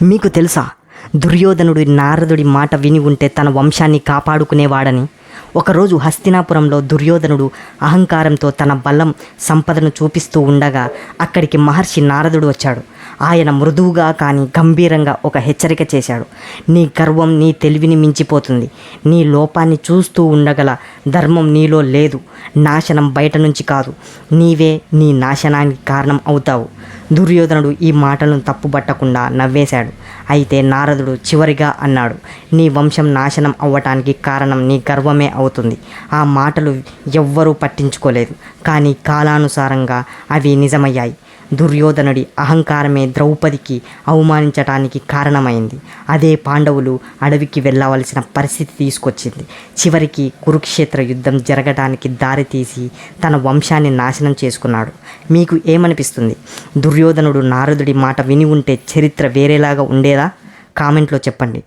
మీకు తెలుసా, దుర్యోధనుడు నారదుడి మాట విని ఉంటే తన వంశాన్ని కాపాడుకునేవాడని. ఒకరోజు హస్తినాపురంలో దుర్యోధనుడు అహంకారంతో తన బలం సంపదను చూపిస్తూ ఉండగా అక్కడికి మహర్షి నారదుడు వచ్చాడు. ఆయన మృదువుగా కానీ గంభీరంగా ఒక హెచ్చరిక చేశాడు. నీ గర్వం నీ తెలివిని మించిపోతుంది. నీ లోపాన్ని చూస్తూ ఉండగల ధర్మం నీలో లేదు. నాశనం బయట నుంచి కాదు, నీవే నీ నాశనానికి కారణం అవుతావు. దుర్యోధనుడు ఈ మాటలను తప్పుబట్టకుండా నవ్వేశాడు. అయితే నారదుడు చివరిగా అన్నాడు, నీ వంశం నాశనం అవ్వటానికి కారణం నీ గర్వమే అవుతుంది. ఆ మాటలు ఎవ్వరూ పట్టించుకోలేదు, కానీ కాలానుసారంగా అవి నిజమయ్యాయి. దుర్యోధనుడి అహంకారమే ద్రౌపదికి అవమానించటానికి కారణమైంది. అదే పాండవులు అడవికి వెళ్ళవలసిన పరిస్థితి తీసుకొచ్చింది. చివరికి కురుక్షేత్ర యుద్ధం జరగడానికి దారితీసి తన వంశాన్ని నాశనం చేసుకున్నాడు. మీకు ఏమనిపిస్తుంది? దుర్యోధనుడు నారదుడి మాట విని ఉంటే చరిత్ర వేరేలాగా ఉండేదా? కామెంట్లో చెప్పండి.